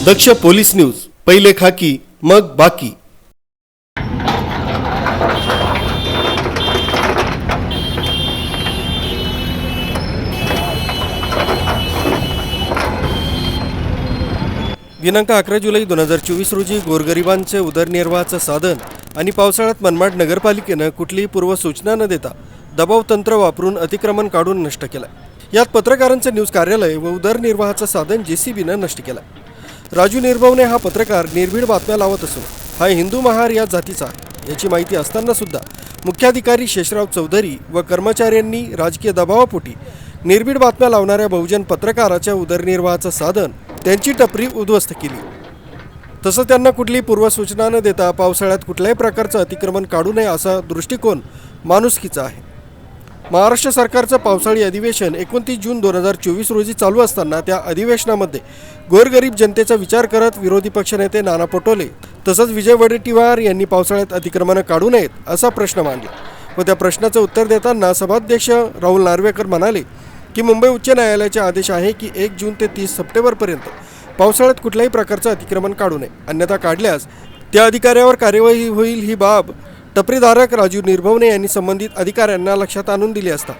दक्ष police news, पहिले खाकी मग बाकी। दिनांक 11 जुलै 2024 रोजी गोरगरिबांचे उदरनिर्वाहाचं साधन आणि पावसाळ्यात मनमाड नगरपालिकेनं कुठलीही पूर्वसूचना न देता दबाव तंत्र वापरून अतिक्रमण काढून नष्ट केलं। यात पत्रकारांचं न्यूज कार्यालय व उदरनिर्वाहाचं साधन JCBनं नष्ट केलं। राजू निर्भवने हा पत्रकार निर्भीड बातम्या लावत असून हा हिंदू महार या जातीचा आहे याची माहिती असताना सुद्धा मुख्याधिकारी शेषराव चौधरी व कर्मचाऱ्यांनी राजकीय दबावापोटी निर्भीड बातम्या लावणाऱ्या बहुजन पत्रकाराच्या उदरनिर्वाहाचं साधन त्यांची टपरी उद्ध्वस्त केली। तसं त्यांना कुठलीही पूर्वसूचना न देता पावसाळ्यात कुठल्याही प्रकारचं अतिक्रमण काढू नये असा दृष्टिकोन माणुसकीचा आहे। महाराष्ट्र सरकारचं पावसाळी अधिवेशन 29 जून 2024 रोजी चालू असताना त्या अधिवेशनामध्ये गोरगरीब जनतेचा विचार करत विरोधी पक्षनेते नाना पटोले तसंच विजय वडेट्टीवार यांनी पावसाळ्यात अतिक्रमणं काढू नयेत असा प्रश्न मांडला व त्या प्रश्नाचं उत्तर देताना सभाध्यक्ष राहुल नार्वेकर म्हणाले की मुंबई उच्च न्यायालयाचे आदेश आहे की 1 जून ते 30 सप्टेंबरपर्यंत पावसाळ्यात कुठल्याही प्रकारचं अतिक्रमण काढू नये, अन्यथा काढल्यास त्या अधिकाऱ्यावर कार्यवाही होईल। ही बाब टपरीधारक राजू निर्भवने यांनी संबंधित अधिकाऱ्यांना लक्षात आणून दिली असता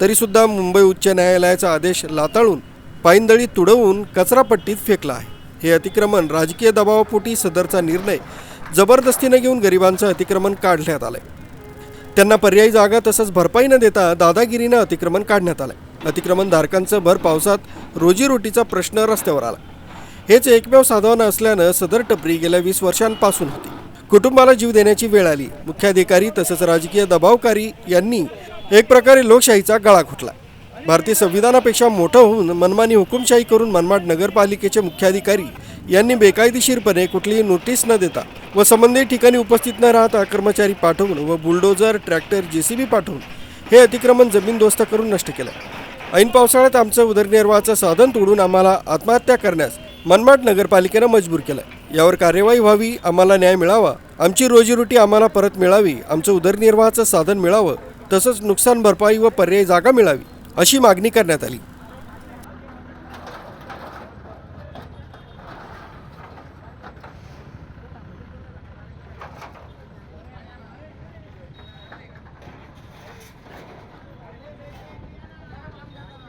तरीसुद्धा मुंबई उच्च न्यायालयाचा आदेश लाताळून पायंदळी तुडवून कचरापट्टीत फेकला आहे। हे अतिक्रमण राजकीय दबावापोटी सदरचा निर्णय जबरदस्तीने घेऊन गरिबांचं अतिक्रमण काढण्यात आलंय। त्यांना पर्यायी जागा तसंच भरपाई न देता दादागिरीनं अतिक्रमण काढण्यात आलंय। अतिक्रमणधारकांचं भर पावसात रोजीरोटीचा प्रश्न रस्त्यावर आला। हेच एकमेव साधन असल्यानं सदर टपरी गेल्या 20 वर्षांपासून होती। कुटुंबाला जीव देण्याची वेळ आली। मुख्याधिकारी तसंच राजकीय दबावकारी यांनी एक प्रकारे लोकशाहीचा गळा घोटला। भारतीय संविधानापेक्षा मोठं होऊन मनमानी हुकुमशाही करून मनमाड नगरपालिकेचे मुख्याधिकारी यांनी बेकायदेशीरपणे कुठलीही नोटीस न देता व संबंधित ठिकाणी उपस्थित न राहता कर्मचारी पाठवून व बुलडोजर ट्रॅक्टर JCB पाठवून हे अतिक्रमण जमीनदोस्त करून नष्ट केलं। ऐन पावसाळ्यात आमचं उदरनिर्वाहाचं साधन तोडून आम्हाला आत्महत्या करण्यास मनमाड नगरपालिकेनं मजबूर केलं। यावर कार्यवाही व्हावी, आम्हाला न्याय मिळावा, आमची रोजीरोटी आम्हाला परत मिळावी, आमचं उदरनिर्वाहाचं साधन मिळावं तसंच नुकसान भरपाई व पर्यायी जागा मिळावी अशी मागणी करण्यात आली।